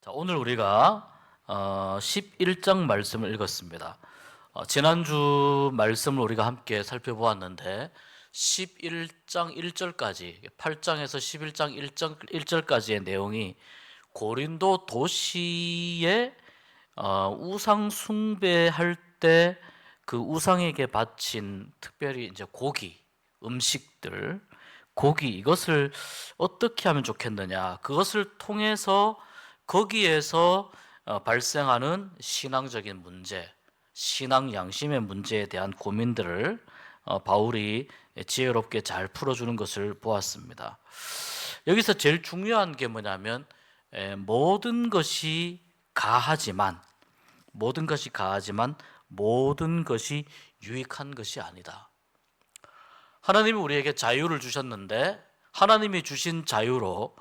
자, 오늘 우리가 11장 말씀을 읽었습니다. 지난주 말씀을 우리가 함께 살펴보았는데 11장 1절까지 8장에서 11장 1절까지의 내용이 고린도 도시에 우상 숭배할 때 그 우상에게 바친 특별히 이제 고기, 음식들, 고기 이것을 어떻게 하면 좋겠느냐, 그것을 통해서 거기에서 발생하는 신앙적인 문제, 신앙 양심의 문제에 대한 고민들을 바울이 지혜롭게 잘 풀어주는 것을 보았습니다. 여기서 제일 중요한 게 뭐냐면 모든 것이 가하지만 모든 것이 유익한 것이 아니다. 하나님이 우리에게 자유를 주셨는데 하나님이 주신 자유로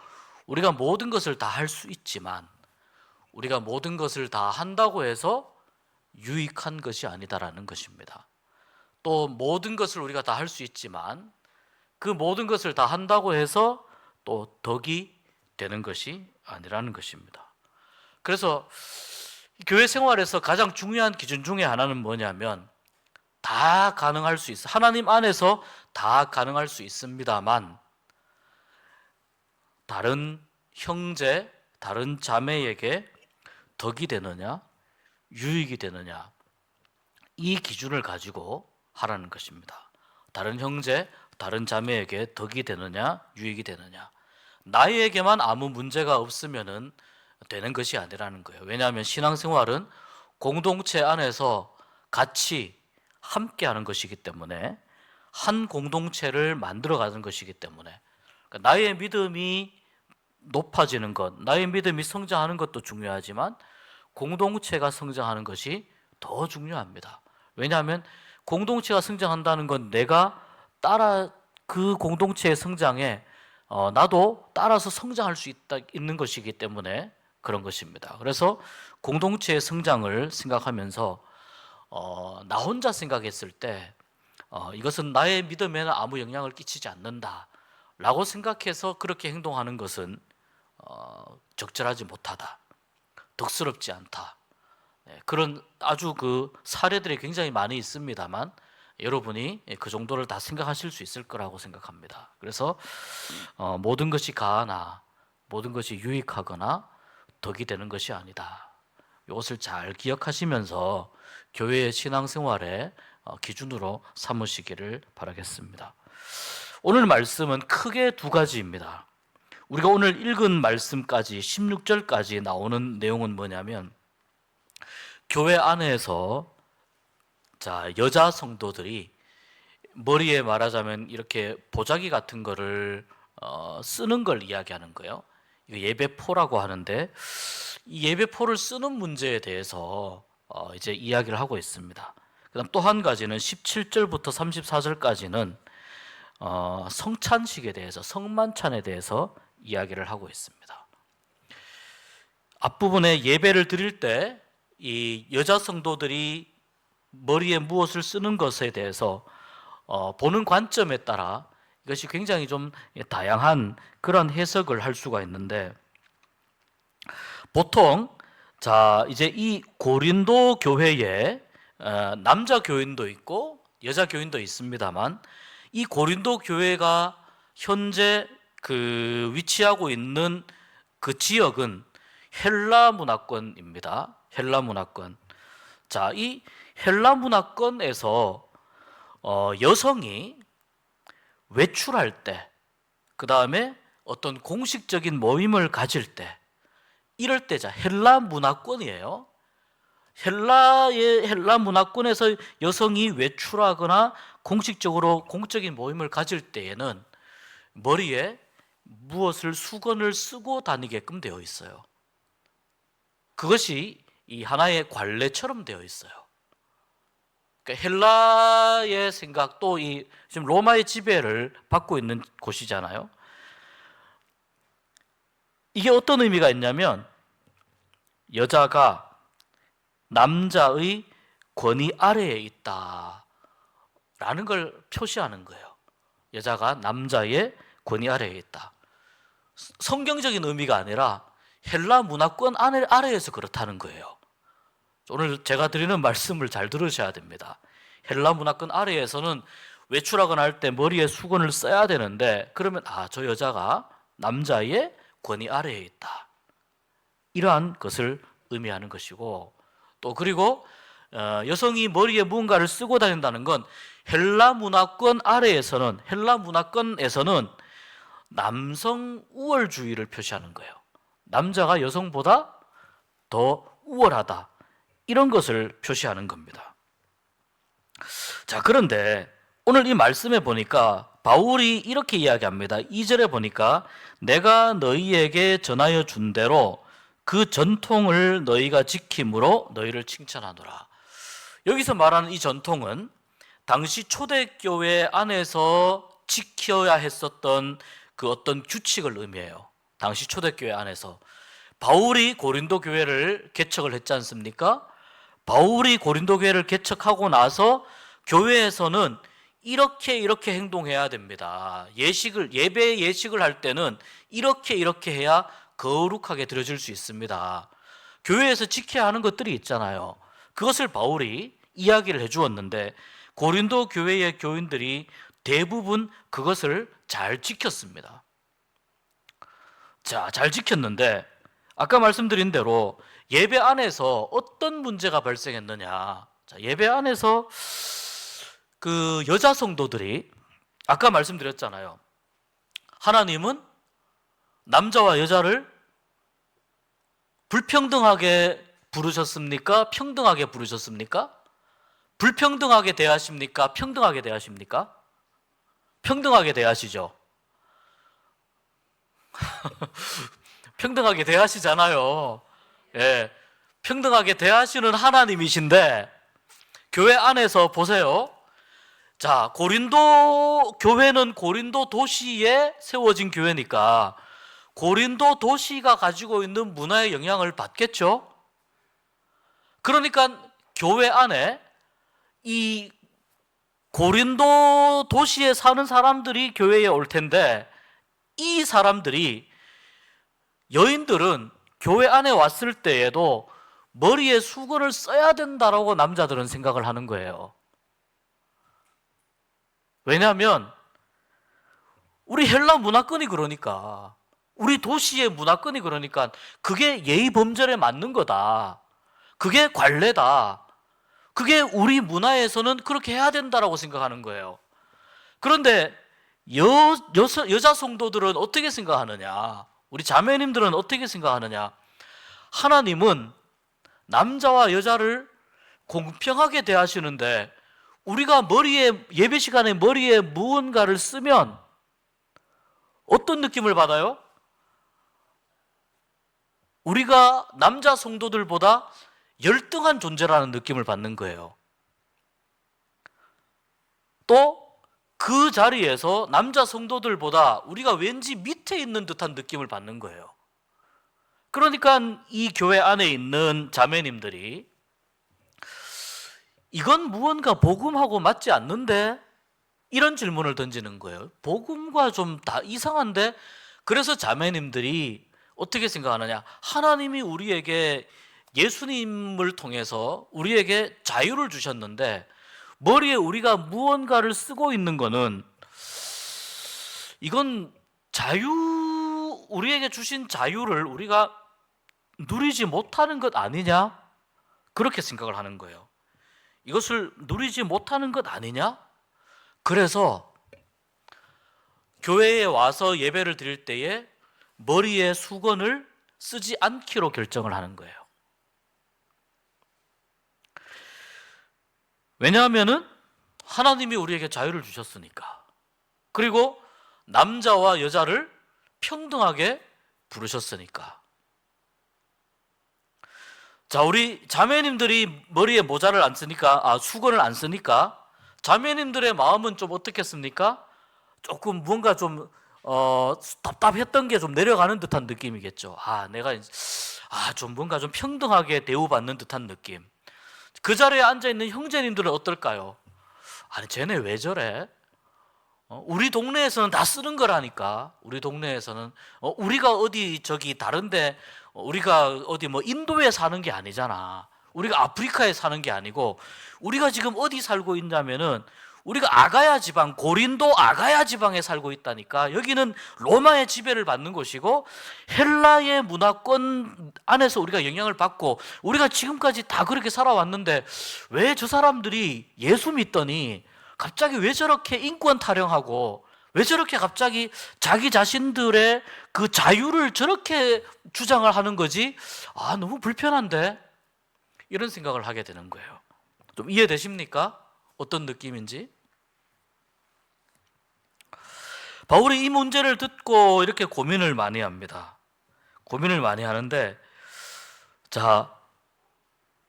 우리가 모든 것을 다 할 수 있지만 우리가 모든 것을 다 한다고 해서 유익한 것이 아니다라는 것입니다. 또 모든 것을 우리가 다 할 수 있지만 그 모든 것을 다 한다고 해서 또 덕이 되는 것이 아니라는 것입니다. 그래서 교회 생활에서 가장 중요한 기준 중에 하나는 뭐냐면 다 가능할 수 있어. 하나님 안에서 다 가능할 수 있습니다만 다른 형제, 다른 자매에게 덕이 되느냐, 유익이 되느냐, 이 기준을 가지고 하라는 것입니다. 다른 형제, 다른 자매에게 덕이 되느냐, 유익이 되느냐. 나에게만 아무 문제가 없으면은 되는 것이 아니라는 거예요. 왜냐하면 신앙생활은 공동체 안에서 같이 함께 하는 것이기 때문에, 한 공동체를 만들어가는 것이기 때문에, 그러니까 나의 믿음이 높아지는 것, 나의 믿음이 성장하는 것도 중요하지만 공동체가 성장하는 것이 더 중요합니다. 왜냐하면 공동체가 성장한다는 건 내가 따라 그 공동체의 성장에 나도 따라서 성장할 수 있는 것이기 때문에 그런 것입니다. 그래서 공동체의 성장을 생각하면서 나 혼자 생각했을 때 이것은 나의 믿음에는 아무 영향을 끼치지 않는다 라고 생각해서 그렇게 행동하는 것은 적절하지 못하다, 덕스럽지 않다, 그런 아주 그 사례들이 굉장히 많이 있습니다만 여러분이 그 정도를 다 생각하실 수 있을 거라고 생각합니다. 그래서 모든 것이 가하나 모든 것이 유익하거나 덕이 되는 것이 아니다. 이것을 잘 기억하시면서 교회의 신앙생활의 기준으로 삼으시기를 바라겠습니다. 오늘 말씀은 크게 두 가지입니다. 우리가 오늘 읽은 말씀까지 16절까지 나오는 내용은 뭐냐면 교회 안에서 여자 성도들이 머리에 말하자면 이렇게 보자기 같은 거를 쓰는 걸 이야기하는 거예요. 이거 예배포라고 하는데 이 예배포를 쓰는 문제에 대해서 이제 이야기를 하고 있습니다. 그다음 또 한 가지는 17절부터 34절까지는 성찬식에 대해서, 성만찬에 대해서 이야기를 하고 있습니다. 앞부분에 예배를 드릴 때 이 여자 성도들이 머리에 무엇을 쓰는 것에 대해서 보는 관점에 따라 이것이 굉장히 좀 다양한 그런 해석을 할 수가 있는데, 보통 이제 이 고린도 교회에 남자 교인도 있고 여자 교인도 있습니다만 이 고린도 교회가 현재 그 위치하고 있는 그 지역은 헬라 문화권입니다. 헬라 문화권. 이 헬라 문화권에서 여성이 외출할 때, 그 다음에 어떤 공식적인 모임을 가질 때, 이럴 때 헬라 문화권이에요. 헬라 문화권에서 여성이 외출하거나 공식적으로 공적인 모임을 가질 때에는 머리에 무엇을 수건을 쓰고 다니게끔 되어 있어요. 그것이 이 하나의 관례처럼 되어 있어요. 그러니까 헬라의 생각, 또 지금 로마의 지배를 받고 있는 곳이잖아요. 이게 어떤 의미가 있냐면 여자가 남자의 권위 아래에 있다라는 걸 표시하는 거예요. 여자가 남자의 권위 아래에 있다. 성경적인 의미가 아니라 헬라 문화권 아래에서 그렇다는 거예요. 오늘 제가 드리는 말씀을 잘 들으셔야 됩니다. 헬라 문화권 아래에서는 외출하거나 할 때 머리에 수건을 써야 되는데, 그러면 저 여자가 남자의 권위 아래에 있다, 이러한 것을 의미하는 것이고, 또 그리고 여성이 머리에 무언가를 쓰고 다닌다는 건 헬라 문화권에서는 남성 우월주의를 표시하는 거예요. 남자가 여성보다 더 우월하다, 이런 것을 표시하는 겁니다. 자, 그런데 오늘 이 말씀에 보니까 바울이 이렇게 이야기합니다. 2절에 보니까 내가 너희에게 전하여 준 대로 그 전통을 너희가 지킴으로 너희를 칭찬하노라. 여기서 말하는 이 전통은 당시 초대교회 안에서 지켜야 했었던 그 어떤 규칙을 의미해요. 당시 초대교회 안에서 바울이 고린도 교회를 개척을 했지 않습니까? 바울이 고린도 교회를 개척하고 나서 교회에서는 이렇게 행동해야 됩니다. 예배 예식을 할 때는 이렇게 해야 거룩하게 드려질 수 있습니다. 교회에서 지켜야 하는 것들이 있잖아요. 그것을 바울이 이야기를 해주었는데 고린도 교회의 교인들이 대부분 그것을 잘 지켰습니다. 자, 잘 지켰는데 아까 말씀드린 대로 예배 안에서 어떤 문제가 발생했느냐. 자, 예배 안에서 그 여자 성도들이, 아까 말씀드렸잖아요. 하나님은 남자와 여자를 불평등하게 부르셨습니까? 평등하게 부르셨습니까? 불평등하게 대하십니까? 평등하게 대하십니까? 평등하게 대하시죠. 평등하게 대하시잖아요. 예, 평등하게 대하시는 하나님이신데 교회 안에서 보세요. 자, 고린도 교회는 고린도 도시에 세워진 교회니까 고린도 도시가 가지고 있는 문화의 영향을 받겠죠. 그러니까 교회 안에 이 고린도 도시에 사는 사람들이 교회에 올 텐데, 이 사람들이, 여인들은 교회 안에 왔을 때에도 머리에 수건을 써야 된다라고 남자들은 생각을 하는 거예요. 왜냐하면 우리 헬라 문화권이 그러니까, 우리 도시의 문화권이 그러니까 그게 예의 범절에 맞는 거다, 그게 관례다, 그게 우리 문화에서는 그렇게 해야 된다라고 생각하는 거예요. 그런데 여자 성도들은 어떻게 생각하느냐, 우리 자매님들은 어떻게 생각하느냐, 하나님은 남자와 여자를 공평하게 대하시는데 우리가 예배 시간에 머리에 무언가를 쓰면 어떤 느낌을 받아요? 우리가 남자 성도들보다 열등한 존재라는 느낌을 받는 거예요. 또 그 자리에서 남자 성도들보다 우리가 왠지 밑에 있는 듯한 느낌을 받는 거예요. 그러니까 이 교회 안에 있는 자매님들이 이건 무언가 복음하고 맞지 않는데? 이런 질문을 던지는 거예요. 복음과 좀 다 이상한데? 그래서 자매님들이 어떻게 생각하느냐, 하나님이 우리에게, 예수님을 통해서 우리에게 자유를 주셨는데 머리에 우리가 무언가를 쓰고 있는 거는, 이건 우리에게 주신 자유를 우리가 누리지 못하는 것 아니냐? 그렇게 생각을 하는 거예요. 이것을 누리지 못하는 것 아니냐? 그래서 교회에 와서 예배를 드릴 때에 머리에 수건을 쓰지 않기로 결정을 하는 거예요. 왜냐하면은 하나님이 우리에게 자유를 주셨으니까. 그리고 남자와 여자를 평등하게 부르셨으니까. 자, 우리 자매님들이 머리에 모자를 안 쓰니까, 수건을 안 쓰니까 자매님들의 마음은 좀 어떻겠습니까? 조금 뭔가 좀 답답했던 게 좀 내려가는 듯한 느낌이겠죠. 내가 좀 뭔가 좀 평등하게 대우받는 듯한 느낌. 그 자리에 앉아있는 형제님들은 어떨까요? 아니, 쟤네 왜 저래? 우리 동네에서는 다 쓰는 거라니까. 우리 동네에서는 우리가 어디 저기 다른데 우리가 어디 뭐 인도에 사는 게 아니잖아. 우리가 아프리카에 사는 게 아니고 우리가 지금 어디 살고 있냐면은 우리가 아가야 지방, 고린도 아가야 지방에 살고 있다니까. 여기는 로마의 지배를 받는 곳이고 헬라의 문화권 안에서 우리가 영향을 받고 우리가 지금까지 다 그렇게 살아왔는데 왜 저 사람들이 예수 믿더니 갑자기 왜 저렇게 인권 타령하고 왜 저렇게 갑자기 자기 자신들의 그 자유를 저렇게 주장을 하는 거지? 아, 너무 불편한데? 이런 생각을 하게 되는 거예요. 좀 이해되십니까? 어떤 느낌인지? 바울이 이 문제를 듣고 이렇게 고민을 많이 합니다. 고민을 많이 하는데, 자,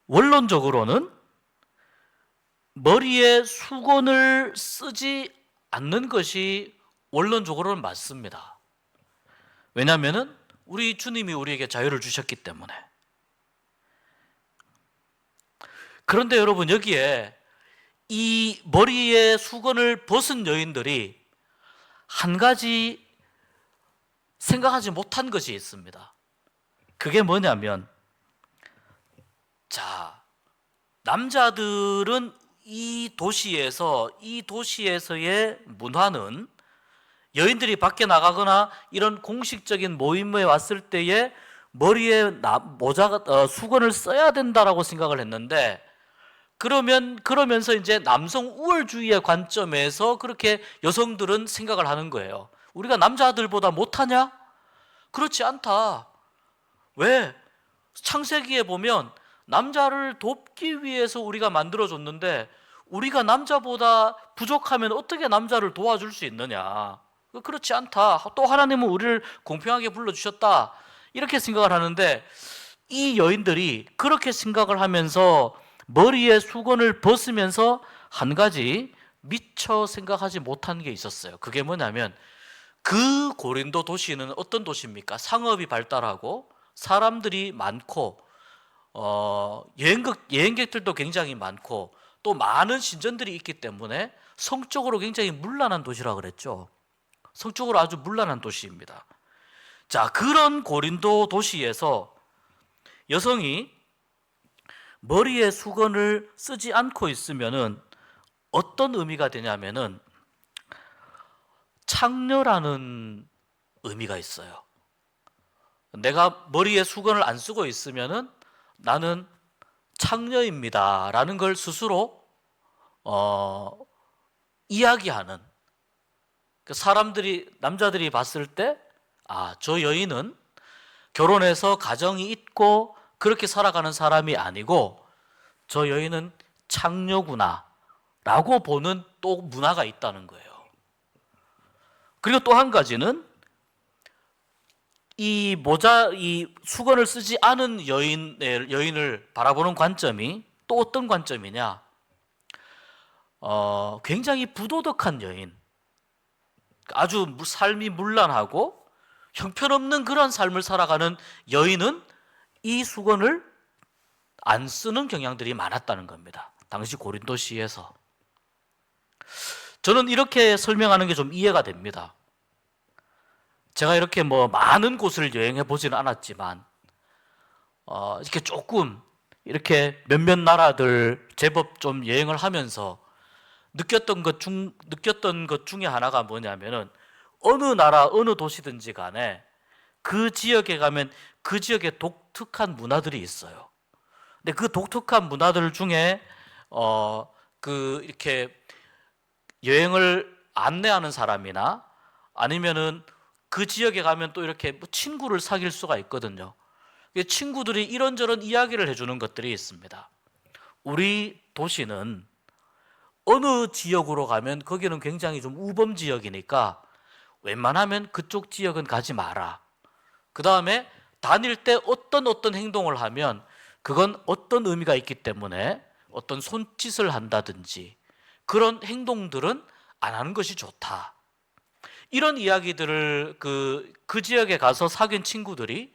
원론적으로는 머리에 수건을 쓰지 않는 것이 원론적으로는 맞습니다. 왜냐하면 우리 주님이 우리에게 자유를 주셨기 때문에. 그런데 여러분, 여기에 이 머리에 수건을 벗은 여인들이 한 가지 생각하지 못한 것이 있습니다. 그게 뭐냐면, 자, 남자들은 이 도시에서의 문화는 여인들이 밖에 나가거나 이런 공식적인 모임에 왔을 때에 머리에 수건을 써야 된다라고 생각을 했는데, 그러면서 이제 남성 우월주의의 관점에서 그렇게 여성들은 생각을 하는 거예요. 우리가 남자들보다 못하냐? 그렇지 않다. 왜? 창세기에 보면 남자를 돕기 위해서 우리가 만들어줬는데 우리가 남자보다 부족하면 어떻게 남자를 도와줄 수 있느냐? 그렇지 않다. 또 하나님은 우리를 공평하게 불러주셨다. 이렇게 생각을 하는데 이 여인들이 그렇게 생각을 하면서 머리에 수건을 벗으면서 한 가지 미처 생각하지 못한 게 있었어요. 그게 뭐냐면 그 고린도 도시는 어떤 도시입니까? 상업이 발달하고 사람들이 많고 여행객들도 굉장히 많고 또 많은 신전들이 있기 때문에 성적으로 굉장히 문란한 도시라고 그랬죠. 성적으로 아주 문란한 도시입니다. 자, 그런 고린도 도시에서 여성이 머리에 수건을 쓰지 않고 있으면은 어떤 의미가 되냐면은 창녀라는 의미가 있어요. 내가 머리에 수건을 안 쓰고 있으면은 나는 창녀입니다 라는 걸 스스로 이야기하는, 남자들이 봤을 때 아, 저 여인은 결혼해서 가정이 있고 그렇게 살아가는 사람이 아니고 저 여인은 창녀구나 라고 보는 또 문화가 있다는 거예요. 그리고 또 한 가지는 이 수건을 쓰지 않은 여인을 바라보는 관점이 또 어떤 관점이냐? 굉장히 부도덕한 여인, 아주 삶이 문란하고 형편없는 그런 삶을 살아가는 여인은 이 수건을 안 쓰는 경향들이 많았다는 겁니다. 당시 고린도시에서. 저는 이렇게 설명하는 게 좀 이해가 됩니다. 제가 이렇게 뭐 많은 곳을 여행해 보지는 않았지만 이렇게 조금 이렇게 몇몇 나라들 제법 좀 여행을 하면서 느꼈던 것 중에 하나가 뭐냐면은 어느 나라 어느 도시든지 간에 그 지역에 가면 그 지역의 독특한 문화들이 있어요. 근데 그 독특한 문화들 중에 이렇게 여행을 안내하는 사람이나 아니면은 그 지역에 가면 또 이렇게 친구를 사귈 수가 있거든요. 친구들이 이런저런 이야기를 해주는 것들이 있습니다. 우리 도시는 어느 지역으로 가면 거기는 굉장히 좀 우범 지역이니까 웬만하면 그쪽 지역은 가지 마라. 그 다음에 다닐 때 어떤 행동을 하면 그건 어떤 의미가 있기 때문에 어떤 손짓을 한다든지 그런 행동들은 안 하는 것이 좋다. 이런 이야기들을 그 지역에 가서 사귄 친구들이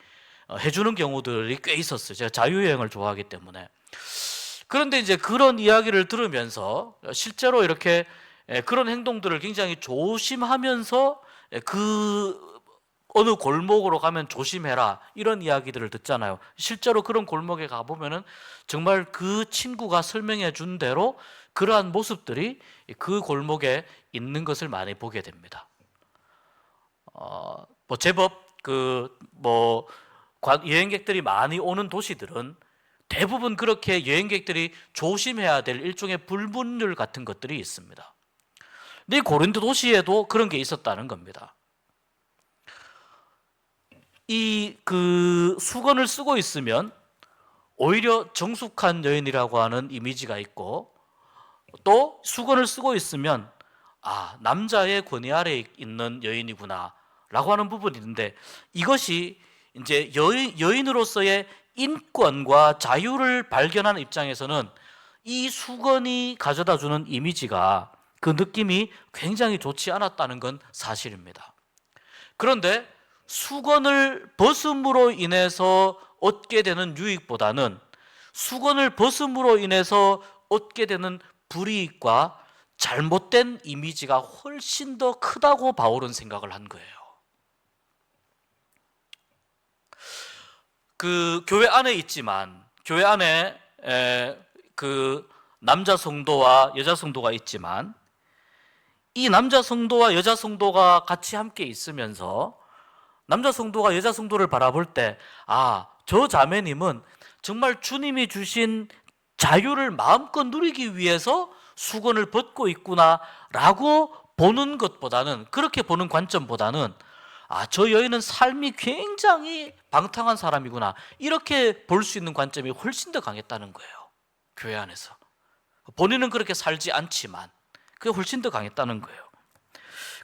해주는 경우들이 꽤 있었어요. 제가 자유여행을 좋아하기 때문에. 그런데 이제 그런 이야기를 들으면서 실제로 이렇게 그런 행동들을 굉장히 조심하면서 그 어느 골목으로 가면 조심해라 이런 이야기들을 듣잖아요. 실제로 그런 골목에 가보면은 정말 그 친구가 설명해 준 대로 그러한 모습들이 그 골목에 있는 것을 많이 보게 됩니다. 뭐 제법 여행객들이 많이 오는 도시들은 대부분 그렇게 여행객들이 조심해야 될 일종의 불문율 같은 것들이 있습니다. 근데 고린도 도시에도 그런 게 있었다는 겁니다. 수건을 쓰고 있으면 오히려 정숙한 여인이라고 하는 이미지가 있고, 또 수건을 쓰고 있으면 남자의 권위 아래에 있는 여인이구나 라고 하는 부분이 있는데, 이것이 이제 여인으로서의 인권과 자유를 발견하는 입장에서는 이 수건이 가져다 주는 이미지가, 그 느낌이 굉장히 좋지 않았다는 건 사실입니다. 그런데 수건을 벗음으로 인해서 얻게 되는 유익보다는 수건을 벗음으로 인해서 얻게 되는 불이익과 잘못된 이미지가 훨씬 더 크다고 바울은 생각을 한 거예요. 그 교회 안에 있지만, 교회 안에 그 남자 성도와 여자 성도가 있지만, 이 남자 성도와 여자 성도가 같이 함께 있으면서 남자 성도가 여자 성도를 바라볼 때, 저 자매님은 정말 주님이 주신 자유를 마음껏 누리기 위해서 수건을 벗고 있구나 라고 보는 것보다는, 그렇게 보는 관점보다는 저 여인은 삶이 굉장히 방탕한 사람이구나, 이렇게 볼 수 있는 관점이 훨씬 더 강했다는 거예요. 교회 안에서 본인은 그렇게 살지 않지만 그게 훨씬 더 강했다는 거예요.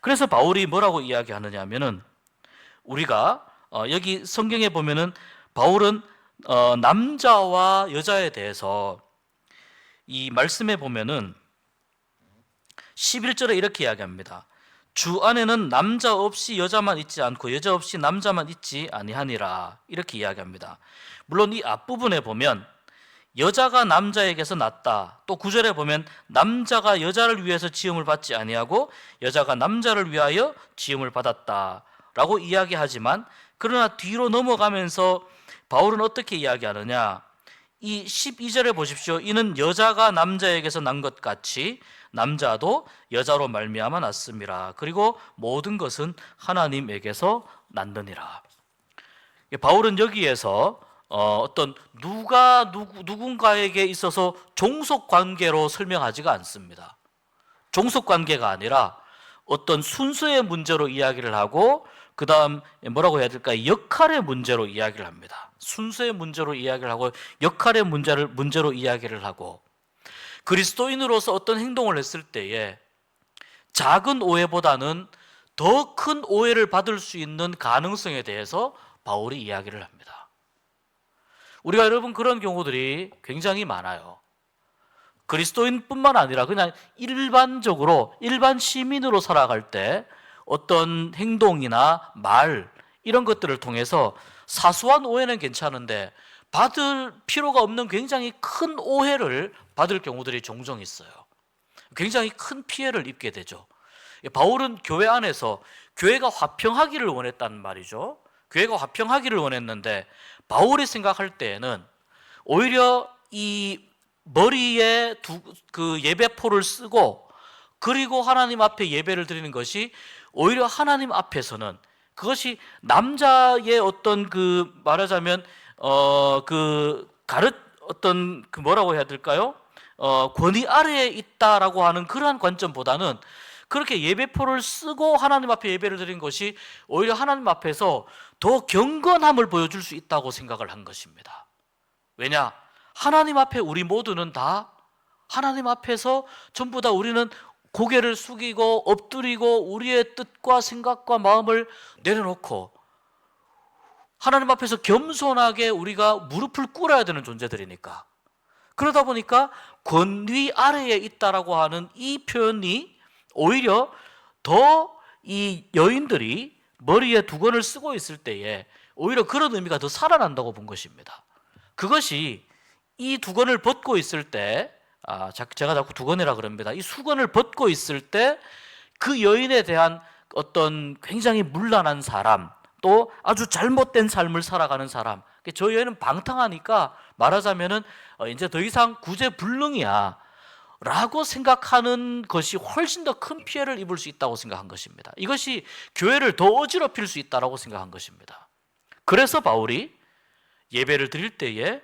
그래서 바울이 뭐라고 이야기하느냐 하면은, 우리가 여기 성경에 보면은 바울은 남자와 여자에 대해서 이 말씀에 보면은 11절에 이렇게 이야기합니다. 주 안에는 남자 없이 여자만 있지 않고 여자 없이 남자만 있지 아니하니라, 이렇게 이야기합니다. 물론 이 앞부분에 보면 여자가 남자에게서 났다, 또 9절에 보면 남자가 여자를 위해서 지음을 받지 아니하고 여자가 남자를 위하여 지음을 받았다 라고 이야기하지만, 그러나 뒤로 넘어가면서 바울은 어떻게 이야기하느냐, 이 12절에 보십시오. 이는 여자가 남자에게서 난 것 같이 남자도 여자로 말미암아 났음이라. 그리고 모든 것은 하나님에게서 났느니라. 바울은 여기에서 어떤 누군가에게 있어서 종속 관계로 설명하지가 않습니다. 종속 관계가 아니라 어떤 순서의 문제로 이야기를 하고, 그 다음 뭐라고 해야 될까, 역할의 문제로 이야기를 합니다. 순서의 문제로 이야기를 하고 역할의 문제로 이야기를 하고, 그리스도인으로서 어떤 행동을 했을 때에 작은 오해보다는 더 큰 오해를 받을 수 있는 가능성에 대해서 바울이 이야기를 합니다. 우리가 여러분 그런 경우들이 굉장히 많아요. 그리스도인뿐만 아니라 그냥 일반적으로 일반 시민으로 살아갈 때 어떤 행동이나 말, 이런 것들을 통해서 사소한 오해는 괜찮은데 받을 필요가 없는 굉장히 큰 오해를 받을 경우들이 종종 있어요. 굉장히 큰 피해를 입게 되죠. 바울은 교회 안에서 교회가 화평하기를 원했다는 말이죠. 교회가 화평하기를 원했는데, 바울이 생각할 때에는 오히려 이 머리에 그 예배포를 쓰고 그리고 하나님 앞에 예배를 드리는 것이 오히려 하나님 앞에서는, 그것이 남자의 어떤 말하자면 뭐라고 해야 될까요? 권위 아래에 있다라고 하는 그러한 관점보다는, 그렇게 예배포를 쓰고 하나님 앞에 예배를 드린 것이 오히려 하나님 앞에서 더 경건함을 보여줄 수 있다고 생각을 한 것입니다. 왜냐? 하나님 앞에 우리 모두는 다 하나님 앞에서 전부 다 우리는 고개를 숙이고 엎드리고 우리의 뜻과 생각과 마음을 내려놓고 하나님 앞에서 겸손하게 우리가 무릎을 꿇어야 되는 존재들이니까, 그러다 보니까 권위 아래에 있다라고 하는 이 표현이 오히려 더 이 여인들이 머리에 두건을 쓰고 있을 때에 오히려 그런 의미가 더 살아난다고 본 것입니다. 그것이 이 두건을 벗고 있을 때, 제가 자꾸 두건이라 그럽니다. 이 수건을 벗고 있을 때 그 여인에 대한 어떤 굉장히 문란한 사람, 또 아주 잘못된 삶을 살아가는 사람, 저 여인은 방탕하니까 말하자면은 이제 더 이상 구제불능이야 라고 생각하는 것이 훨씬 더 큰 피해를 입을 수 있다고 생각한 것입니다. 이것이 교회를 더 어지럽힐 수 있다고 생각한 것입니다. 그래서 바울이 예배를 드릴 때에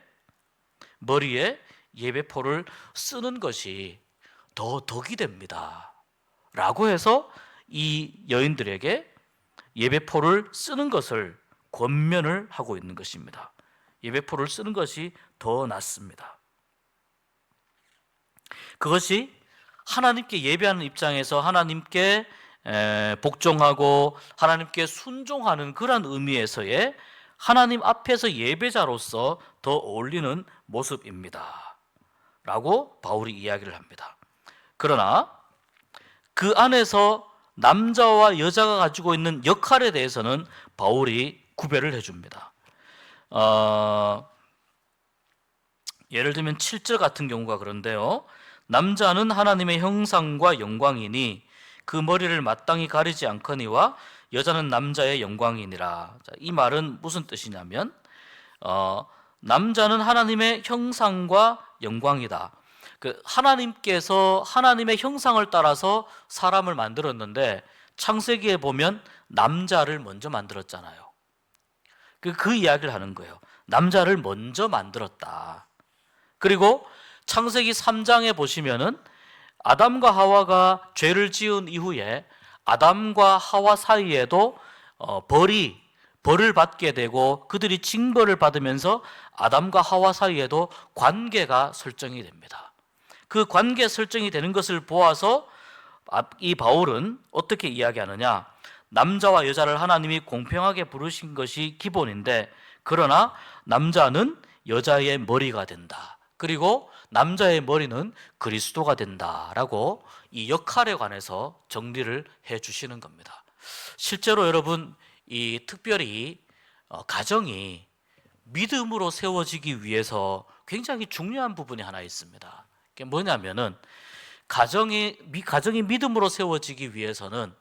머리에 예배포를 쓰는 것이 더 덕이 됩니다 라고 해서 이 여인들에게 예배포를 쓰는 것을 권면을 하고 있는 것입니다. 예배포를 쓰는 것이 더 낫습니다. 그것이 하나님께 예배하는 입장에서 하나님께 복종하고 하나님께 순종하는 그런 의미에서의 하나님 앞에서 예배자로서 더 어울리는 모습입니다 라고 바울이 이야기를 합니다. 그러나 그 안에서 남자와 여자가 가지고 있는 역할에 대해서는 바울이 구별을 해줍니다. 예를 들면 7절 같은 경우가 그런데요, 남자는 하나님의 형상과 영광이니 그 머리를 마땅히 가리지 않거니와 여자는 남자의 영광이니라. 이 말은 무슨 뜻이냐면 남자는 하나님의 형상과 영광이다. 하나님께서 하나님의 형상을 따라서 사람을 만들었는데 창세기에 보면 남자를 먼저 만들었잖아요. 그 이야기를 하는 거예요. 남자를 먼저 만들었다. 그리고 창세기 3장에 보시면은 아담과 하와가 죄를 지은 이후에 아담과 하와 사이에도 벌을 받게 되고 그들이 징벌을 받으면서 아담과 하와 사이에도 관계가 설정이 됩니다. 그 관계 설정이 되는 것을 보아서 이 바울은 어떻게 이야기하느냐, 남자와 여자를 하나님이 공평하게 부르신 것이 기본인데 그러나 남자는 여자의 머리가 된다. 그리고 남자의 머리는 그리스도가 된다라고 이 역할에 관해서 정리를 해 주시는 겁니다. 실제로 여러분, 이 특별히 가정이 믿음으로 세워지기 위해서 굉장히 중요한 부분이 하나 있습니다. 그게 뭐냐면은 가정이 믿음으로 세워지기 위해서는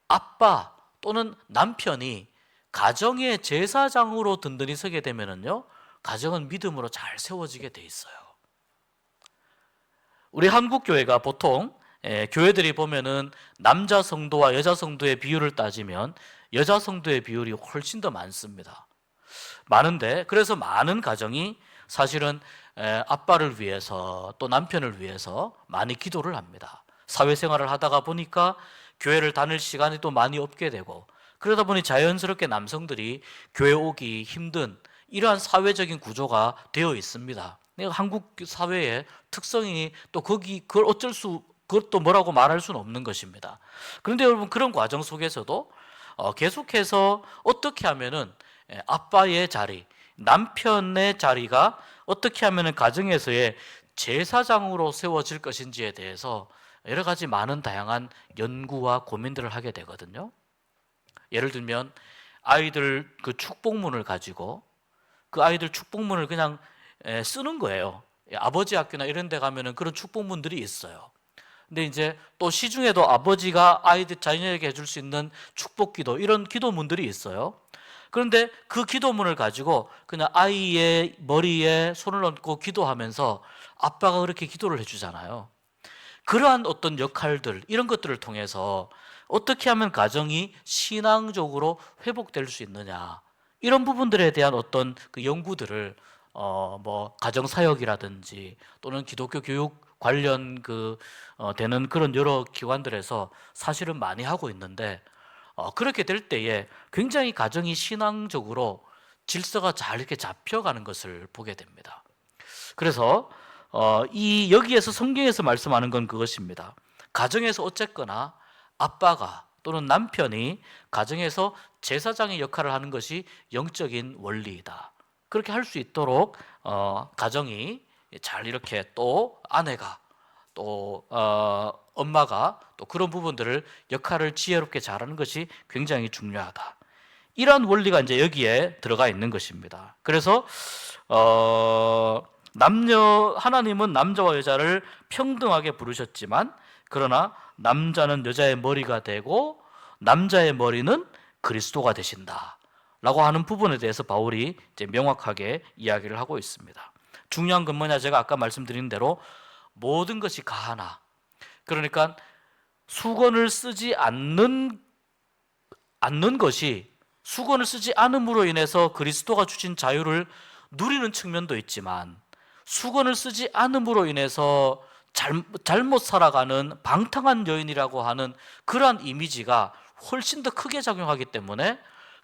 아빠 또는 남편이 가정의 제사장으로 든든히 서게 되면은요, 가정은 믿음으로 잘 세워지게 돼 있어요. 우리 한국 교회가 보통 교회들이 보면은 남자 성도와 여자 성도의 비율을 따지면 여자 성도의 비율이 훨씬 더 많습니다. 많은데 그래서 많은 가정이 사실은 아빠를 위해서 또 남편을 위해서 많이 기도를 합니다. 사회생활을 하다가 보니까 교회를 다닐 시간이 또 많이 없게 되고 그러다 보니 자연스럽게 남성들이 교회 오기 힘든 이러한 사회적인 구조가 되어 있습니다. 한국 사회의 특성이 또 그걸 그것도 뭐라고 말할 수는 없는 것입니다. 그런데 여러분, 그런 과정 속에서도 계속해서 어떻게 하면은 아빠의 자리, 남편의 자리가 어떻게 하면은 가정에서의 제사장으로 세워질 것인지에 대해서 여러 가지 많은 다양한 연구와 고민들을 하게 되거든요. 예를 들면 아이들 그 축복문을 가지고 그 아이들 축복문을 그냥 쓰는 거예요. 아버지 학교나 이런 데 가면은 그런 축복문들이 있어요. 근데 이제 또 시중에도 아버지가 아이들 자녀에게 해줄 수 있는 축복기도 이런 기도문들이 있어요. 그런데 그 기도문을 가지고 그냥 아이의 머리에 손을 얹고 기도하면서 아빠가 그렇게 기도를 해주잖아요. 그러한 어떤 역할들, 이런 것들을 통해서 어떻게 하면 가정이 신앙적으로 회복될 수 있느냐, 이런 부분들에 대한 어떤 그 연구들을 가정사역이라든지 또는 기독교 교육 관련 되는 그런 여러 기관들에서 사실은 많이 하고 있는데 그렇게 될 때에 굉장히 가정이 신앙적으로 질서가 잘 이렇게 잡혀가는 것을 보게 됩니다. 그래서 여기에서 성경에서 말씀하는 건 그것입니다. 가정에서 어쨌거나 아빠가 또는 남편이 가정에서 제사장의 역할을 하는 것이 영적인 원리이다. 그렇게 할 수 있도록 가정이 잘 이렇게 또 아내가 또 엄마가 또 그런 부분들을 역할을 지혜롭게 잘하는 것이 굉장히 중요하다. 이런 원리가 이제 여기에 들어가 있는 것입니다. 그래서 하나님은 남자와 여자를 평등하게 부르셨지만 그러나 남자는 여자의 머리가 되고 남자의 머리는 그리스도가 되신다 라고 하는 부분에 대해서 바울이 이제 명확하게 이야기를 하고 있습니다. 중요한 건 뭐냐? 제가 아까 말씀드린 대로 모든 것이 가하나, 그러니까 수건을 쓰지 않는 것이, 수건을 쓰지 않음으로 인해서 그리스도가 주신 자유를 누리는 측면도 있지만, 수건을 쓰지 않음으로 인해서 잘못 살아가는 방탕한 여인이라고 하는 그러한 이미지가 훨씬 더 크게 작용하기 때문에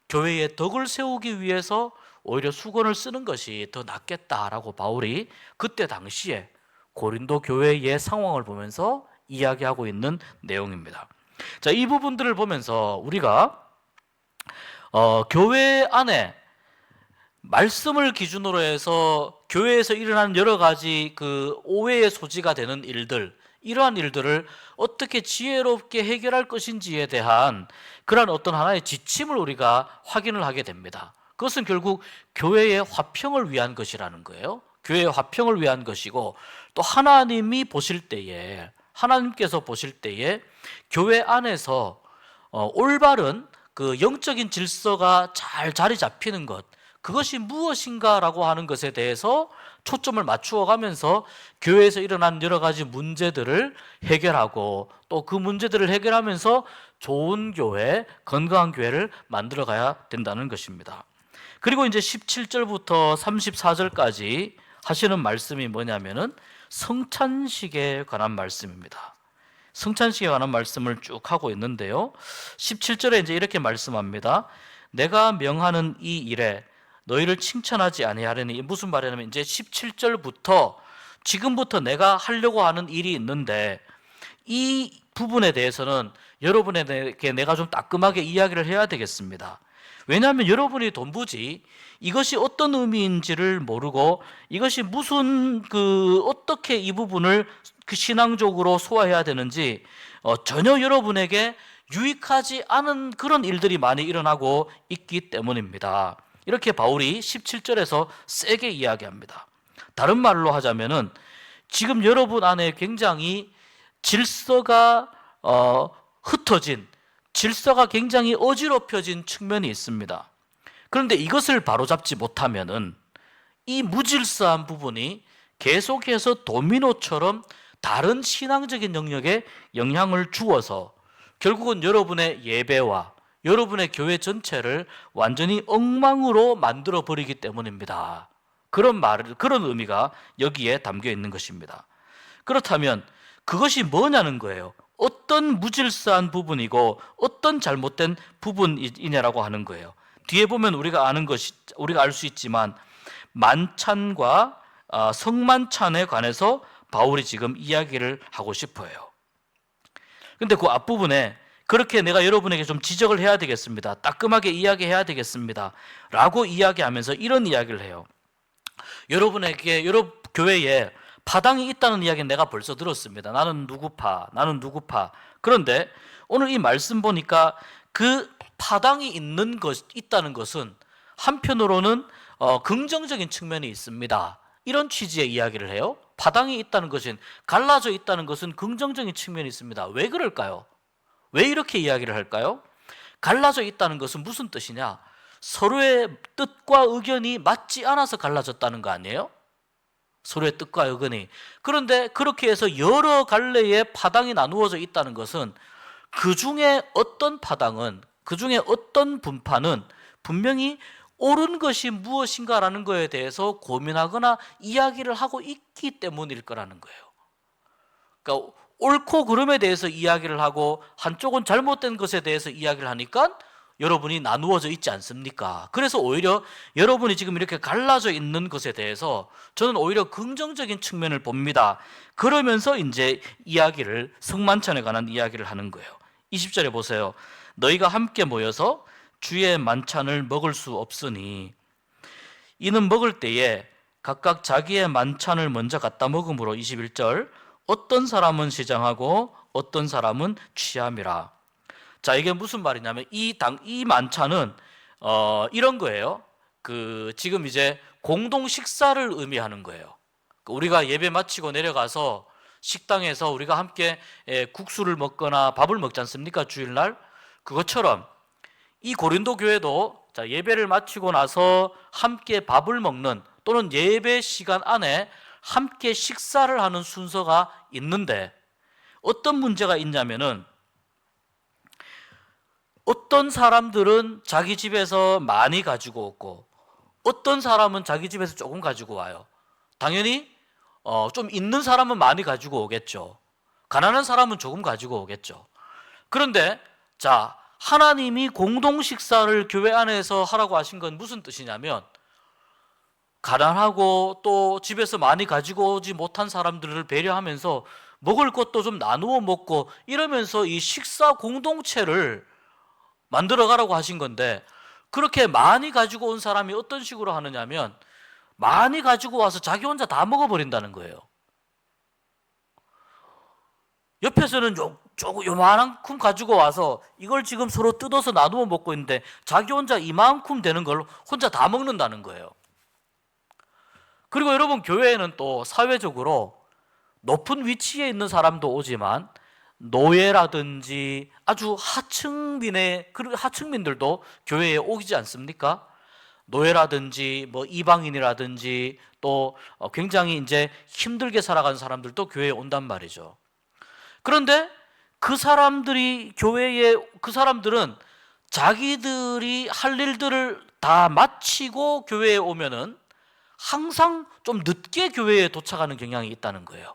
교회의 덕을 세우기 위해서 오히려 수건을 쓰는 것이 더 낫겠다라고 바울이 그때 당시에 고린도 교회의 상황을 보면서 이야기하고 있는 내용입니다. 자, 이 부분들을 보면서 우리가 교회 안에 말씀을 기준으로 해서 교회에서 일어나는 여러 가지 그 오해의 소지가 되는 일들, 이러한 일들을 어떻게 지혜롭게 해결할 것인지에 대한 그러한 어떤 하나의 지침을 우리가 확인을 하게 됩니다. 그것은 결국 교회의 화평을 위한 것이라는 거예요. 교회의 화평을 위한 것이고, 또 하나님이 보실 때에, 하나님께서 보실 때에 교회 안에서 올바른 그 영적인 질서가 잘 자리 잡히는 것, 그것이 무엇인가라고 하는 것에 대해서 초점을 맞추어 가면서 교회에서 일어난 여러 가지 문제들을 해결하고, 또 그 문제들을 해결하면서 좋은 교회, 건강한 교회를 만들어 가야 된다는 것입니다. 그리고 이제 17절부터 34절까지 하시는 말씀이 뭐냐면은 성찬식에 관한 말씀입니다. 성찬식에 관한 말씀을 쭉 하고 있는데요, 17절에 이제 이렇게 말씀합니다. 내가 명하는 이 일에 너희를 칭찬하지 아니하려니. 무슨 말이냐면 이제 17절부터 지금부터 내가 하려고 하는 일이 있는데, 이 부분에 대해서는 여러분에게 내가 좀 따끔하게 이야기를 해야 되겠습니다. 왜냐하면 여러분이 돈부지 이것이 어떤 의미인지를 모르고, 이것이 무슨 어떻게 이 부분을 그 신앙적으로 소화해야 되는지 전혀 여러분에게 유익하지 않은 그런 일들이 많이 일어나고 있기 때문입니다. 이렇게 바울이 17절에서 세게 이야기합니다. 다른 말로 하자면은 지금 여러분 안에 굉장히 질서가 흩어진, 질서가 굉장히 어지럽혀진 측면이 있습니다. 그런데 이것을 바로잡지 못하면은 이 무질서한 부분이 계속해서 도미노처럼 다른 신앙적인 영역에 영향을 주어서 결국은 여러분의 예배와 여러분의 교회 전체를 완전히 엉망으로 만들어 버리기 때문입니다. 그런 의미가 여기에 담겨 있는 것입니다. 그렇다면 그것이 뭐냐는 거예요. 어떤 무질서한 부분이고 어떤 잘못된 부분이냐라고 하는 거예요. 뒤에 보면 우리가 알 수 있지만 만찬과 성만찬에 관해서 바울이 지금 이야기를 하고 싶어요. 근데 그 앞부분에 그렇게 내가 여러분에게 좀 지적을 해야 되겠습니다, 따끔하게 이야기해야 되겠습니다 라고 이야기하면서 이런 이야기를 해요. 여러분에게, 여러분 교회에 파당이 있다는 이야기는 내가 벌써 들었습니다. 나는 누구파. 그런데 오늘 이 말씀 보니까 그 파당이 있다는 것은 한편으로는 긍정적인 측면이 있습니다, 이런 취지의 이야기를 해요. 파당이 있다는 것은, 갈라져 있다는 것은 긍정적인 측면이 있습니다. 왜 그럴까요? 왜 이렇게 이야기를 할까요? 갈라져 있다는 것은 무슨 뜻이냐? 서로의 뜻과 의견이 맞지 않아서 갈라졌다는 거 아니에요? 서로의 뜻과 의견이. 그런데 그렇게 해서 여러 갈래의 파당이 나누어져 있다는 것은 그 중에 어떤 파당은, 그 중에 어떤 분파는 분명히 옳은 것이 무엇인가라는 것에 대해서 고민하거나 이야기를 하고 있기 때문일 거라는 거예요. 그러니까 옳고 그름에 대해서 이야기를 하고 한쪽은 잘못된 것에 대해서 이야기를 하니까 여러분이 나누어져 있지 않습니까? 그래서 오히려 여러분이 지금 이렇게 갈라져 있는 것에 대해서 저는 오히려 긍정적인 측면을 봅니다. 그러면서 이제 성만찬에 관한 이야기를 하는 거예요. 20절에 보세요. 너희가 함께 모여서 주의 만찬을 먹을 수 없으니 이는 먹을 때에 각각 자기의 만찬을 먼저 갖다 먹음으로. 21절, 어떤 사람은 시장하고 어떤 사람은 취함이라. 자, 이게 무슨 말이냐면 이 만찬은 이런 거예요. 지금 이제 공동 식사를 의미하는 거예요. 우리가 예배 마치고 내려가서 식당에서 우리가 함께 국수를 먹거나 밥을 먹지 않습니까? 주일날. 그것처럼 이 고린도 교회도 자, 예배를 마치고 나서 함께 밥을 먹는 또는 예배 시간 안에 함께 식사를 하는 순서가 있는데 어떤 문제가 있냐면은 어떤 사람들은 자기 집에서 많이 가지고 오고 어떤 사람은 자기 집에서 조금 가지고 와요. 당연히 좀 있는 사람은 많이 가지고 오겠죠. 가난한 사람은 조금 가지고 오겠죠. 그런데 자, 하나님이 공동 식사를 교회 안에서 하라고 하신 건 무슨 뜻이냐면 가난하고 또 집에서 많이 가지고 오지 못한 사람들을 배려하면서 먹을 것도 좀 나누어 먹고 이러면서 이 식사 공동체를 만들어 가라고 하신 건데 그렇게 많이 가지고 온 사람이 어떤 식으로 하느냐면 많이 가지고 와서 자기 혼자 다 먹어버린다는 거예요. 옆에서는 요만큼 가지고 와서 이걸 지금 서로 뜯어서 나누어 먹고 있는데 자기 혼자 이만큼 되는 걸 혼자 다 먹는다는 거예요. 그리고 여러분 교회에는 또 사회적으로 높은 위치에 있는 사람도 오지만 노예라든지 아주 하층민들도 교회에 오지 않습니까? 노예라든지 뭐 이방인이라든지 또 굉장히 이제 힘들게 살아가는 사람들도 교회에 온단 말이죠. 그런데 그 사람들은 자기들이 할 일들을 다 마치고 교회에 오면은 항상 좀 늦게 교회에 도착하는 경향이 있다는 거예요.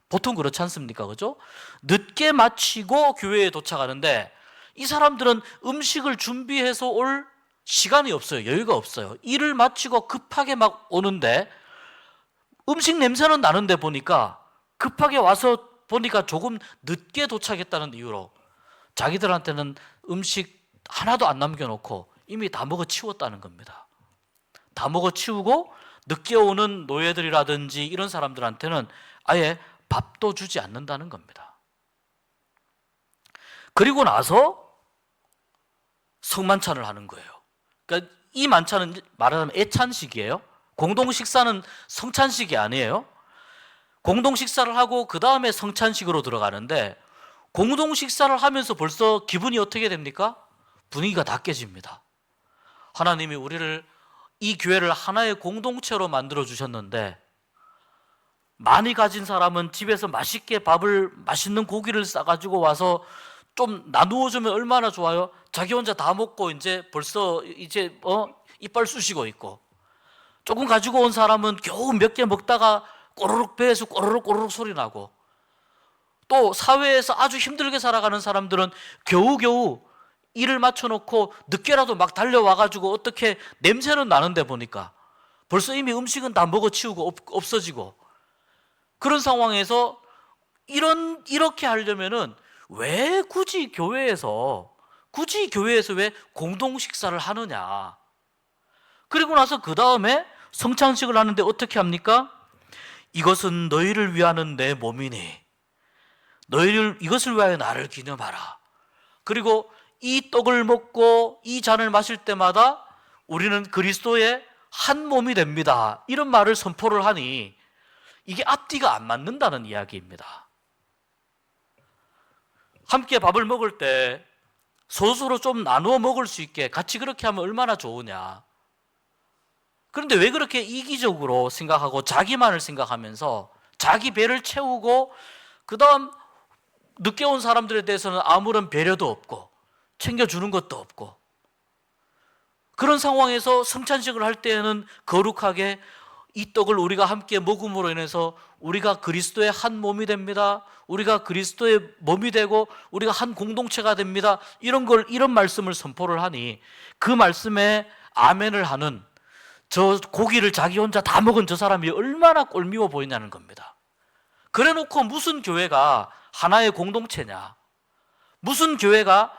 보통 그렇지 않습니까? 그죠? 늦게 마치고 교회에 도착하는데 이 사람들은 음식을 준비해서 올 시간이 없어요. 여유가 없어요. 일을 마치고 급하게 막 오는데 음식 냄새는 나는데 보니까 급하게 와서 보니까 조금 늦게 도착했다는 이유로 자기들한테는 음식 하나도 안 남겨놓고 이미 다 먹어 치웠다는 겁니다. 다 먹어 치우고 늦게 오는 노예들이라든지 이런 사람들한테는 아예 밥도 주지 않는다는 겁니다. 그리고 나서 성만찬을 하는 거예요. 그러니까 이 만찬은 말하자면 애찬식이에요. 공동 식사는 성찬식이 아니에요. 공동 식사를 하고 그 다음에 성찬식으로 들어가는데 공동 식사를 하면서 벌써 기분이 어떻게 됩니까? 분위기가 다 깨집니다. 하나님이 우리를 이 교회를 하나의 공동체로 만들어 주셨는데 많이 가진 사람은 집에서 맛있게 맛있는 고기를 싸가지고 와서 좀 나누어 주면 얼마나 좋아요? 자기 혼자 다 먹고 벌써 이빨 쑤시고 있고 조금 가지고 온 사람은 겨우 몇 개 먹다가 꼬르륵 배에서 꼬르륵 소리 나고 또 사회에서 아주 힘들게 살아가는 사람들은 겨우겨우 일을 맞춰놓고 늦게라도 막 달려와가지고 어떻게 냄새는 나는데 보니까 벌써 이미 음식은 다 먹어치우고 없어지고 그런 상황에서 이렇게 하려면은 왜 굳이 교회에서 왜 공동 식사를 하느냐? 그리고 나서 그 다음에 성찬식을 하는데 어떻게 합니까? 이것은 너희를 위하는 내 몸이니 이것을 위하여 나를 기념하라. 그리고 이 떡을 먹고 이 잔을 마실 때마다 우리는 그리스도의 한 몸이 됩니다. 이런 말을 선포를 하니 이게 앞뒤가 안 맞는다는 이야기입니다. 함께 밥을 먹을 때 서로 좀 나누어 먹을 수 있게 같이 그렇게 하면 얼마나 좋으냐. 그런데 왜 그렇게 이기적으로 생각하고 자기만을 생각하면서 자기 배를 채우고 그 다음 늦게 온 사람들에 대해서는 아무런 배려도 없고 챙겨주는 것도 없고 그런 상황에서 성찬식을 할 때에는 거룩하게 이 떡을 우리가 함께 먹음으로 인해서 우리가 그리스도의 한 몸이 됩니다. 우리가 그리스도의 몸이 되고 우리가 한 공동체가 됩니다. 이런 말씀을 선포를 하니 그 말씀에 아멘을 하는 저 고기를 자기 혼자 다 먹은 저 사람이 얼마나 꼴미워 보이냐는 겁니다. 그래 놓고 무슨 교회가 하나의 공동체냐? 무슨 교회가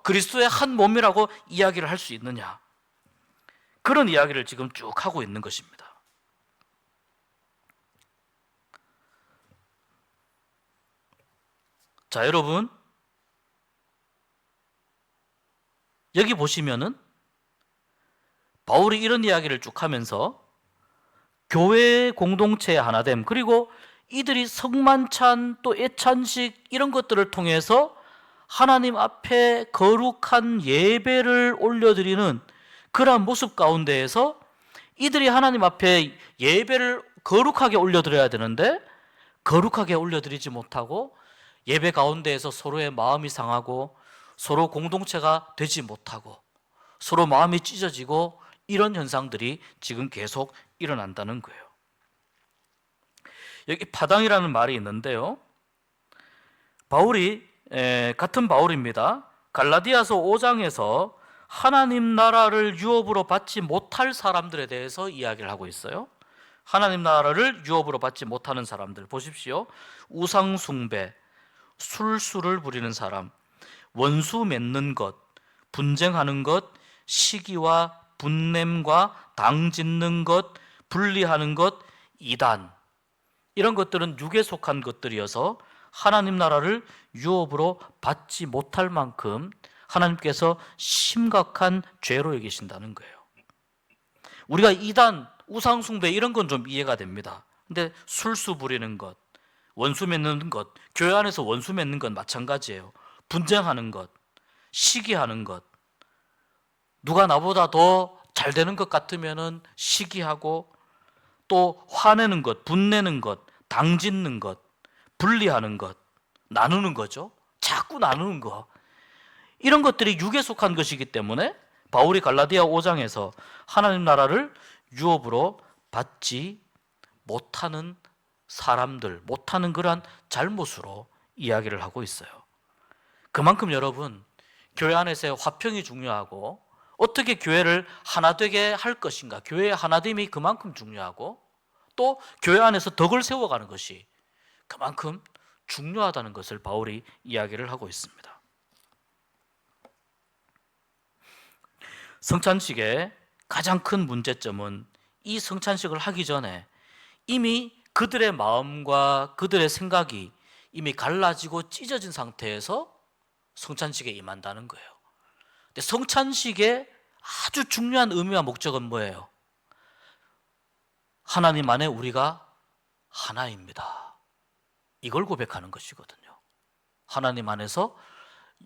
그리스도의 한 몸이라고 이야기를 할 수 있느냐? 그런 이야기를 지금 쭉 하고 있는 것입니다. 자, 여러분 여기 보시면은 바울이 이런 이야기를 쭉 하면서 교회 공동체의 하나됨 그리고 이들이 성만찬 또 애찬식 이런 것들을 통해서 하나님 앞에 거룩한 예배를 올려드리는 그러한 모습 가운데에서 이들이 하나님 앞에 예배를 거룩하게 올려드려야 되는데 거룩하게 올려드리지 못하고 예배 가운데에서 서로의 마음이 상하고 서로 공동체가 되지 못하고 서로 마음이 찢어지고 이런 현상들이 지금 계속 일어난다는 거예요. 여기 파당이라는 말이 있는데요, 바울이 같은 바울입니다. 갈라디아서 5장에서 하나님 나라를 유업으로 받지 못할 사람들에 대해서 이야기를 하고 있어요. 하나님 나라를 유업으로 받지 못하는 사람들 보십시오. 우상 숭배, 술수를 부리는 사람, 원수 맺는 것, 분쟁하는 것, 시기와 분냄과 당 짓는 것, 분리하는 것, 이단, 이런 것들은 육에 속한 것들이어서 하나님 나라를 유업으로 받지 못할 만큼 하나님께서 심각한 죄로 여기신다는 거예요. 우리가 이단, 우상숭배 이런 건 좀 이해가 됩니다. 근데 술수 부리는 것, 원수 맺는 것, 교회 안에서 원수 맺는 건 마찬가지예요. 분쟁하는 것, 시기하는 것, 누가 나보다 더 잘 되는 것 같으면은 시기하고, 또 화내는 것, 분내는 것, 당짓는 것, 분리하는 것, 나누는 거죠. 자꾸 나누는 거. 이런 것들이 육에 속한 것이기 때문에 바울이 갈라디아 5장에서 하나님 나라를 유업으로 받지 못하는 사람들, 못하는 그러한 잘못으로 이야기를 하고 있어요. 그만큼 여러분, 교회 안에서의 화평이 중요하고 어떻게 교회를 하나 되게 할 것인가, 교회의 하나됨이 그만큼 중요하고 또 교회 안에서 덕을 세워가는 것이 그만큼 중요하다는 것을 바울이 이야기를 하고 있습니다. 성찬식의 가장 큰 문제점은 이 성찬식을 하기 전에 이미 그들의 마음과 그들의 생각이 이미 갈라지고 찢어진 상태에서 성찬식에 임한다는 거예요. 근데 성찬식의 아주 중요한 의미와 목적은 뭐예요? 하나님 안에 우리가 하나입니다. 이걸 고백하는 것이거든요. 하나님 안에서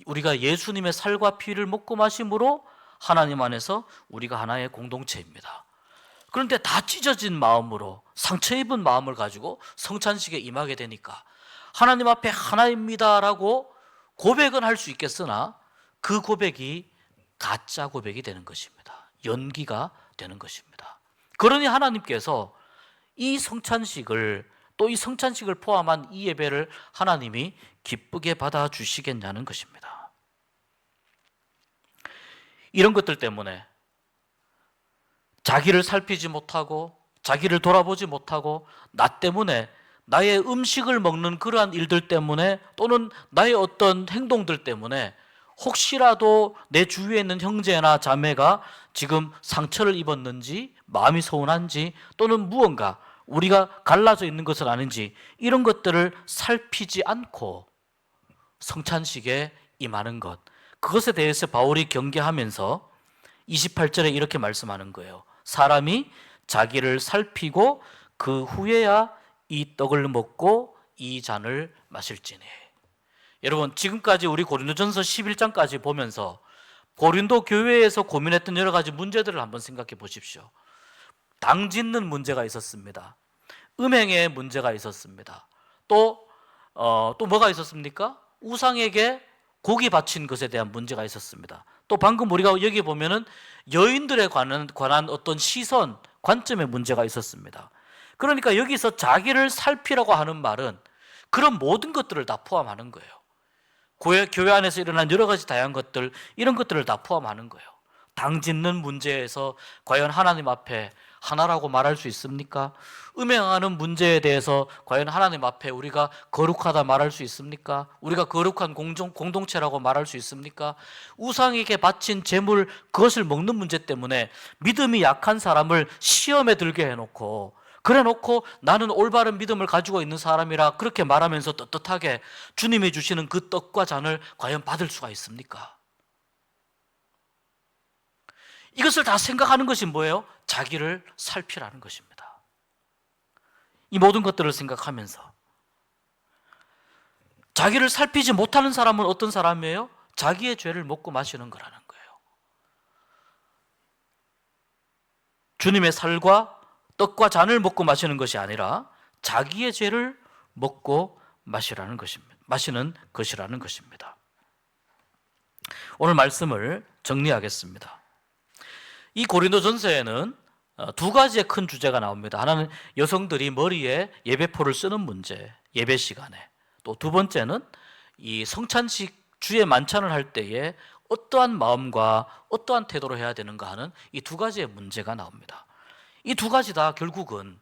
우리가 예수님의 살과 피를 먹고 마심으로 하나님 안에서 우리가 하나의 공동체입니다. 그런데 다 찢어진 마음으로, 상처 입은 마음을 가지고 성찬식에 임하게 되니까 하나님 앞에 하나입니다라고 고백은 할 수 있겠으나 그 고백이 가짜 고백이 되는 것입니다. 연기가 되는 것입니다. 그러니 하나님께서 이 성찬식을, 또 이 성찬식을 포함한 이 예배를 하나님이 기쁘게 받아주시겠냐는 것입니다. 이런 것들 때문에 자기를 살피지 못하고 자기를 돌아보지 못하고 나 때문에, 나의 음식을 먹는 그러한 일들 때문에 또는 나의 어떤 행동들 때문에 혹시라도 내 주위에 있는 형제나 자매가 지금 상처를 입었는지, 마음이 서운한지, 또는 무언가 우리가 갈라져 있는 것은 아닌지, 이런 것들을 살피지 않고 성찬식에 임하는 것, 그것에 대해서 바울이 경계하면서 28절에 이렇게 말씀하는 거예요. 사람이 자기를 살피고 그 후에야 이 떡을 먹고 이 잔을 마실지니. 여러분, 지금까지 우리 고린도전서 11장까지 보면서 고린도 교회에서 고민했던 여러 가지 문제들을 한번 생각해 보십시오. 당 짓는 문제가 있었습니다. 음행의 문제가 있었습니다. 또 뭐가 있었습니까? 우상에게 고기 바친 것에 대한 문제가 있었습니다. 또 방금 우리가 여기 보면은 여인들에 관한 어떤 시선, 관점의 문제가 있었습니다. 그러니까 여기서 자기를 살피라고 하는 말은 그런 모든 것들을 다 포함하는 거예요. 교회 안에서 일어난 여러 가지 다양한 것들, 이런 것들을 다 포함하는 거예요. 당 짓는 문제에서 과연 하나님 앞에 하나라고 말할 수 있습니까? 음행하는 문제에 대해서 과연 하나님 앞에 우리가 거룩하다 말할 수 있습니까? 우리가 거룩한 공동체라고 말할 수 있습니까? 우상에게 바친 제물, 그것을 먹는 문제 때문에 믿음이 약한 사람을 시험에 들게 해놓고, 그래놓고 나는 올바른 믿음을 가지고 있는 사람이라 그렇게 말하면서 떳떳하게 주님이 주시는 그 떡과 잔을 과연 받을 수가 있습니까? 이것을 다 생각하는 것이 뭐예요? 자기를 살피라는 것입니다. 이 모든 것들을 생각하면서 자기를 살피지 못하는 사람은 어떤 사람이에요? 자기의 죄를 먹고 마시는 거라는 거예요. 주님의 살과 떡과 잔을 먹고 마시는 것이 아니라 자기의 죄를 먹고 마시는 것이라는 것입니다. 오늘 말씀을 정리하겠습니다. 이 고린도전서에는 두 가지의 큰 주제가 나옵니다. 하나는 여성들이 머리에 예배포를 쓰는 문제, 예배 시간에. 또 두 번째는 이 성찬식 주의 만찬을 할 때에 어떠한 마음과 어떠한 태도로 해야 되는가 하는 이 두 가지의 문제가 나옵니다. 이 두 가지 다 결국은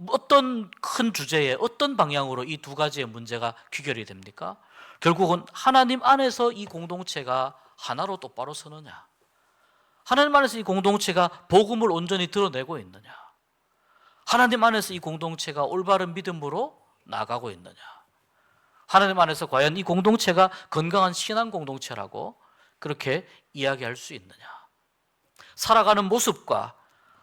어떤 큰 주제에 어떤 방향으로 이 두 가지의 문제가 귀결이 됩니까? 결국은 하나님 안에서 이 공동체가 하나로 똑바로 서느냐, 하나님 안에서 이 공동체가 복음을 온전히 드러내고 있느냐, 하나님 안에서 이 공동체가 올바른 믿음으로 나가고 있느냐, 하나님 안에서 과연 이 공동체가 건강한 신앙 공동체라고 그렇게 이야기할 수 있느냐, 살아가는 모습과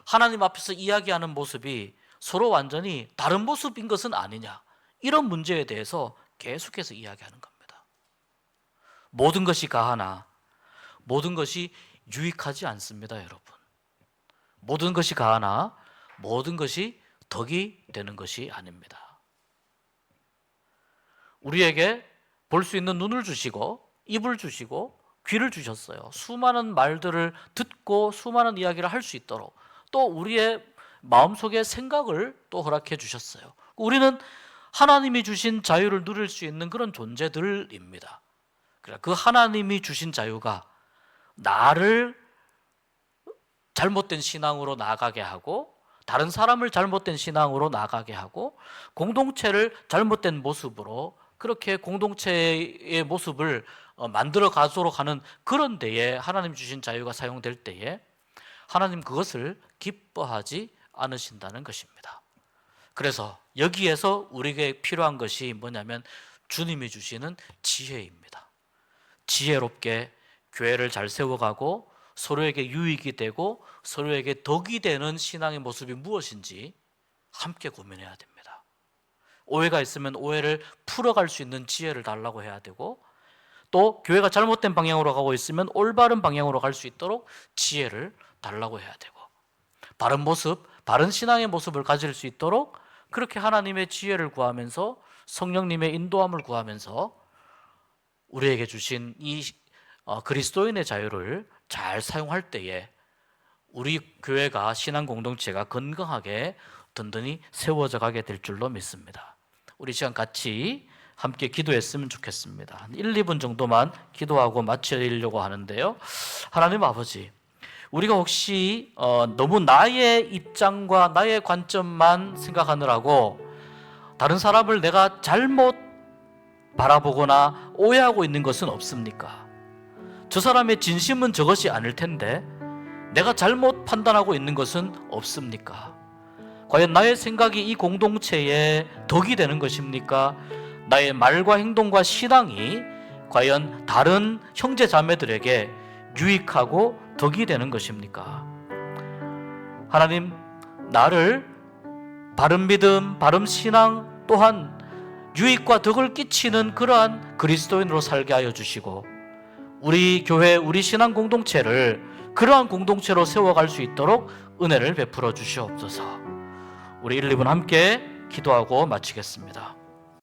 하나님 앞에서 이야기하는 모습이 서로 완전히 다른 모습인 것은 아니냐, 이런 문제에 대해서 계속해서 이야기하는 겁니다. 모든 것이 가하나 모든 것이 유익하지 않습니다, 여러분. 모든 것이 가하나 모든 것이 덕이 되는 것이 아닙니다. 우리에게 볼 수 있는 눈을 주시고 입을 주시고 귀를 주셨어요. 수많은 말들을 듣고 수많은 이야기를 할 수 있도록 또 우리의 마음속의 생각을 또 허락해 주셨어요. 우리는 하나님이 주신 자유를 누릴 수 있는 그런 존재들입니다. 그 하나님이 주신 자유가 나를 잘못된 신앙으로 나아가게 하고 다른 사람을 잘못된 신앙으로 나아가게 하고 공동체를 잘못된 모습으로 그렇게 공동체의 모습을 만들어 가도록 하는 그런 데에 하나님 주신 자유가 사용될 때에 하나님 그것을 기뻐하지 않으신다는 것입니다. 그래서 여기에서 우리에게 필요한 것이 뭐냐면 주님이 주시는 지혜입니다. 지혜롭게 교회를 잘 세워가고 서로에게 유익이 되고 서로에게 덕이 되는 신앙의 모습이 무엇인지 함께 고민해야 됩니다. 오해가 있으면 오해를 풀어갈 수 있는 지혜를 달라고 해야 되고 또 교회가 잘못된 방향으로 가고 있으면 올바른 방향으로 갈 수 있도록 지혜를 달라고 해야 되고 바른 모습, 바른 신앙의 모습을 가질 수 있도록 그렇게 하나님의 지혜를 구하면서 성령님의 인도함을 구하면서 우리에게 주신 이 그리스도인의 자유를 잘 사용할 때에 우리 교회가 신앙 공동체가 건강하게 든든히 세워져 가게 될 줄로 믿습니다. 우리 시간 같이 함께 기도했으면 좋겠습니다. 한 1, 2분 정도만 기도하고 마치려고 하는데요. 하나님 아버지, 우리가 혹시 너무 나의 입장과 나의 관점만 생각하느라고 다른 사람을 내가 잘못 바라보거나 오해하고 있는 것은 없습니까? 저 사람의 진심은 저것이 아닐 텐데 내가 잘못 판단하고 있는 것은 없습니까? 과연 나의 생각이 이 공동체에 덕이 되는 것입니까? 나의 말과 행동과 신앙이 과연 다른 형제 자매들에게 유익하고 덕이 되는 것입니까? 하나님, 나를 바른 믿음, 바른 신앙 또한 유익과 덕을 끼치는 그러한 그리스도인으로 살게 하여 주시고 우리 교회, 우리 신앙 공동체를 그러한 공동체로 세워갈 수 있도록 은혜를 베풀어 주시옵소서. 우리 1, 2분 함께 기도하고 마치겠습니다.